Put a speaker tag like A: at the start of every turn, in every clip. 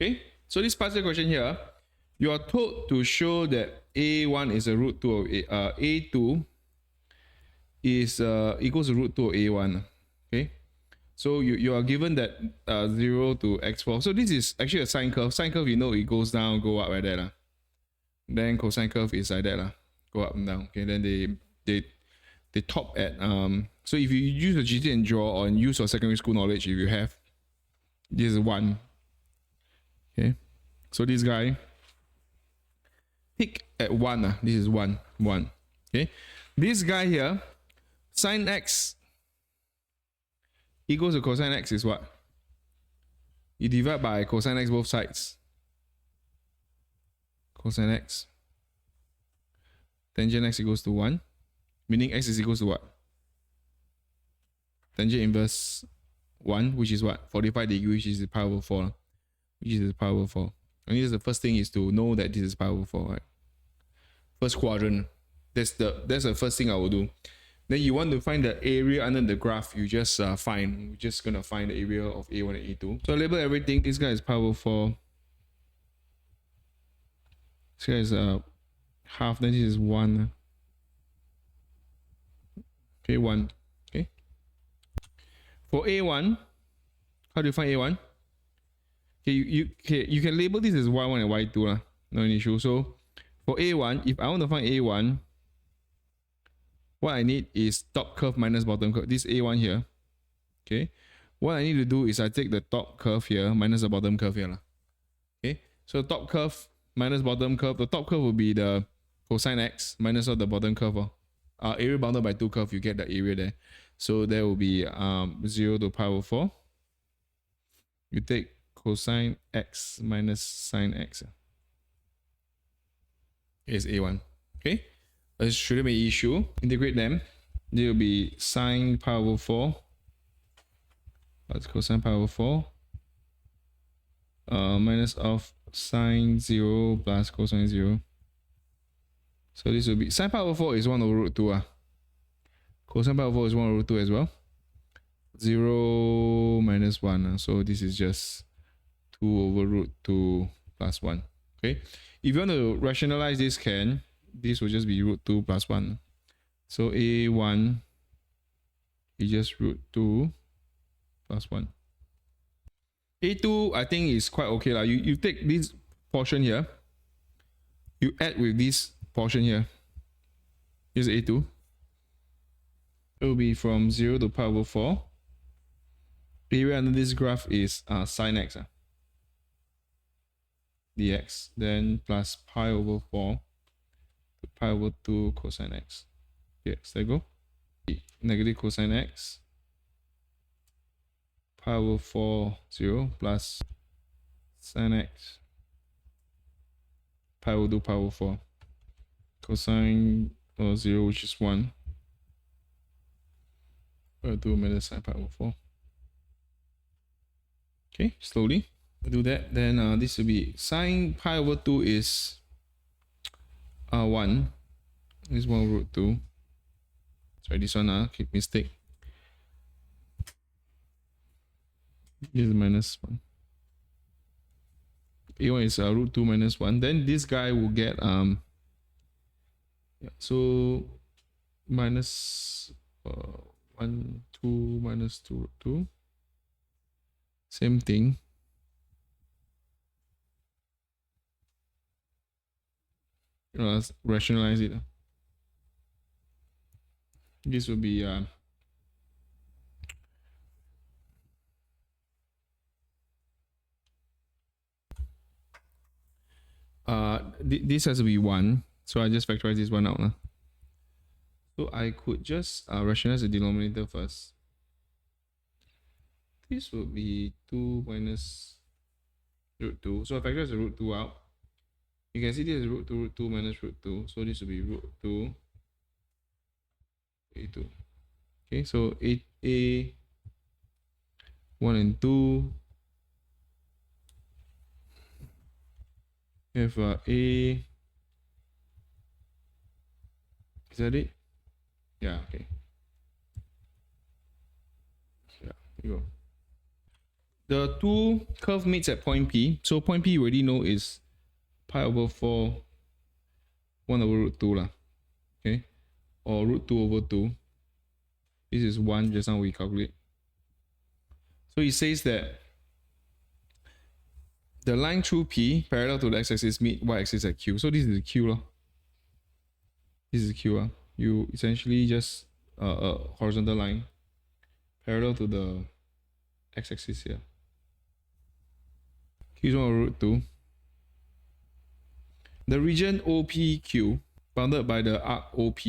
A: Okay, so this particular question here, you are told to show that a1 is a root 2 of a2 is equals to root 2 of a1. Okay, so you are given that 0 to x4. So this is actually a sine curve. Sine curve, you know, it goes down, go up like that. Then cosine curve is like that. Go up and down. Okay, then they top at so if you use the GT and draw or use your secondary school knowledge, if you have, this is 1. Okay, so this guy peak at 1. This is 1. Okay, this guy here, sine x equals to cosine x is what? You divide by cosine x both sides. Cosine x. Tangent x equals to 1. Meaning x is equals to what? Tangent inverse 1, which is what? 45 degrees, which is the pi over 4. Which is the pi over 4. And this is the first thing is to know that this is pi over 4, right? First quadrant. That's the first thing I will do. Then you want to find the area under the graph. You just find. We're just gonna find the area of A1 and A2. So label everything. This guy is pi over 4. This guy is half. Then this is 1. Okay, 1. Okay. For A1, how do you find A1? Okay, you can label this as Y1 and Y2 no issue. So for A1, if I want to find A1, what I need is top curve minus bottom curve. This A1 here. Okay. What I need to do is I take the top curve here minus the bottom curve here. Okay. So top curve minus bottom curve. The top curve will be the cosine x minus of the bottom curve. Area bounded by 2 curve, you get the area there. So there will be 0 to pi over 4. You take cosine x minus sine x. Is A1. Okay. It shouldn't be an issue. Integrate them. There will be sine pi over 4 plus cosine pi over 4 minus of sine 0 plus cosine 0. So this will be sine pi over 4 is 1 over root 2. Cosine pi over 4 is 1 over root 2 as well. 0 minus 1. So this is just 2 over root 2 plus 1. Okay. If you want to rationalize this, this will just be root 2 plus 1. So A1 is just root 2 plus 1. A2 I think is quite okay. You take this portion here, you add with this portion here. Here's A2. It will be from 0 to pi over 4. Area under this graph is sine x. Dx. Then plus pi over 4 to pi over 2 cosine x. Yes, there you go. Negative cosine x. Pi over 4, 0 plus sine x. Pi over 2 pi over 4. Cosine 0, which is 1. Pi over 2 minus sine pi over 4. Okay, slowly do that. Then this will be sine pi over 2 is 1. This is 1 root 2. Sorry, this one keep mistake. This is minus 1. A1 is root 2 minus 1. Then this guy will get so minus 1 2 minus 2 root 2. Same thing. Let's rationalize it. This will be this has to be 1, so I just factorize this one out. So I could just rationalize the denominator first. This will be 2 minus root 2. So I factorize the root 2 out. You can see this is root 2 minus root 2. So this will be root 2 A2. Okay, so A 1 and 2. We have A. Is that it? Yeah, okay. Yeah, here you go. the two curve meets at point P. So point P you already know is pi over 4 1 over root 2 lah. Okay, or root 2 over 2. This is 1 just now we calculate. So it says that the line through P parallel to the x-axis meet y-axis at Q. So this is the Q lah. This is Q. You essentially just a horizontal line parallel to the x-axis here. Q is 1 over root 2. The region OPQ bounded by the arc OP.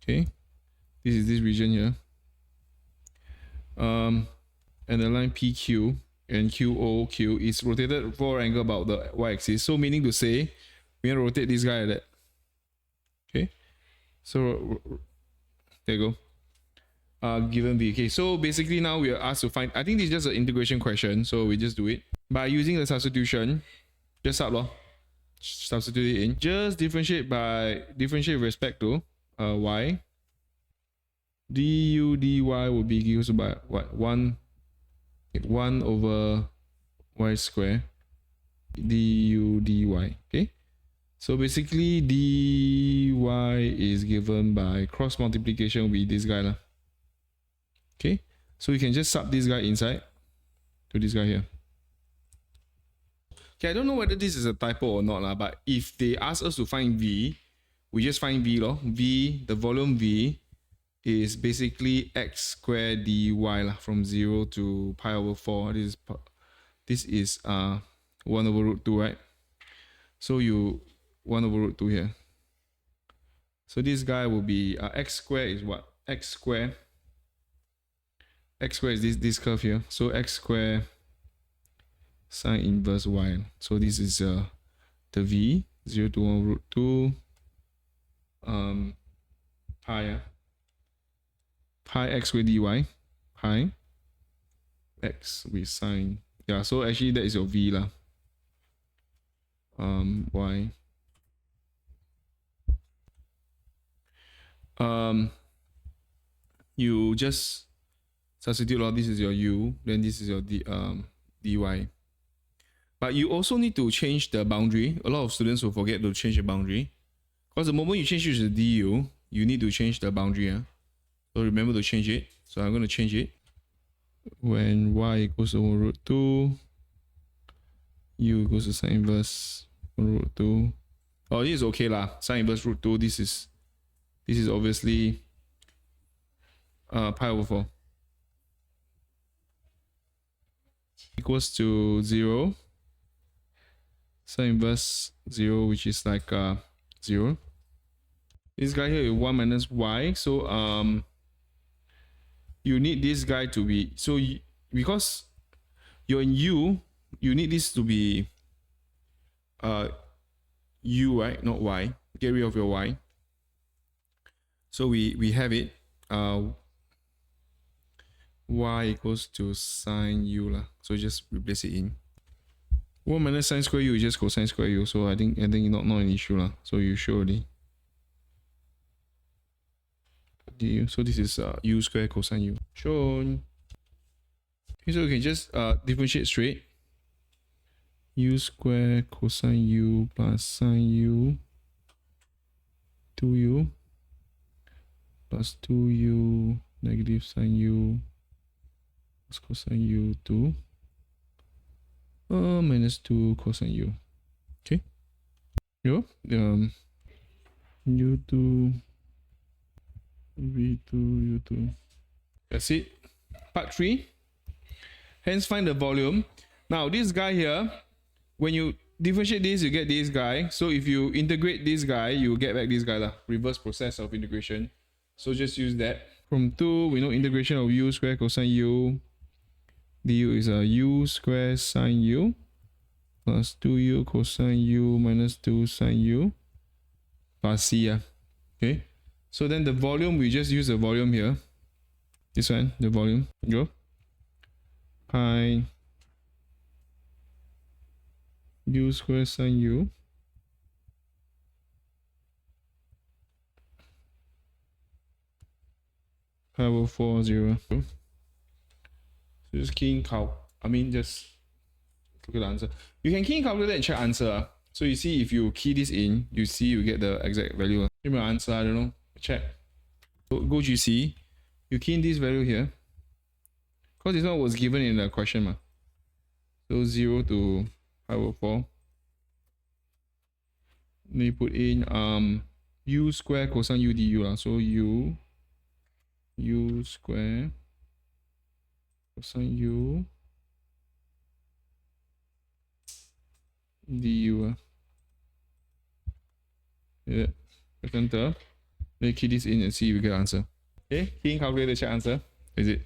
A: Okay, this is this region here. And the line PQ and QOQ is rotated 4 angle about the y-axis. So meaning to say, we're gonna rotate this guy like that. Okay, so there you go. Given B. Okay, so basically now we are asked to find. I think this is just an integration question, so we just do it by using the substitution. Just substitute it in. Just differentiate with respect to y. Du dy would be equal to by what 1 over y square du dy. Okay, so basically dy is given by cross multiplication with this guy lah. Okay, so you can just sub this guy inside to this guy here. Okay, I don't know whether this is a typo or not lah, but if they ask us to find V, we just find V lor. V, the volume V is basically x squared dy lah, from 0 to pi over 4. This is 1 over root 2, right? So you 1 over root 2 here. So this guy will be x squared is what? X squared is this curve here. So x squared sine inverse y. So this is the V, 0 to 1 over root 2 pi x with dy, pi x with sine. Yeah, so actually that is your V lah. Y. You just substitute all. This is your U, then this is your dy. But you also need to change the boundary. A lot of students will forget to change the boundary, because the moment you change it to the du, you need to change the boundary. So remember to change it. So I'm going to change it. When y equals to 1 root 2, u equals to sine inverse 1 root 2. Oh, this is okay lah. Sine inverse root 2. This is obviously pi over 4 equals to 0. Sine inverse 0, which is like 0. This guy here is 1 minus y. So you need this guy to be, so because you're in u, you need this to be u, right? Not y. Get rid of your y. So we have it y equals to sine u lah. So just replace it in 1 minus sine square u is just cosine square u. So I think not an issue lah. So you show already. So this is u square cosine u shown. Okay, so you can just differentiate straight. U square cosine u plus sine u 2u plus 2u negative sine u plus cosine u 2 minus 2 cosine u. Okay. u2 v2 u2. That's it. Part 3. Hence find the volume. Now this guy here, when you differentiate this, you get this guy. So if you integrate this guy, you get back this guy lah. Reverse process of integration. So just use that. From 2, we know integration of u square cosine u du is u square sine u plus 2u cosine u minus 2 sine u plus c. Okay. So then the volume, we just use the volume here. This one, the volume. Go. Pi u square sine u pi over 4 0. So just key in just look at the answer. You can key in calculator and check answer. So you see if you key this in, you see you get the exact value. Give me an answer, I don't know. Check. So go GC. You key in this value here. Because this one was given in the question. Ma. So 0 to pi over 4. Then you put in u square cosine u du. So u square cosine u du. Yeah. Press enter. Then key this in and see if you get answer. Okay, key in calculator, check answer. Is it?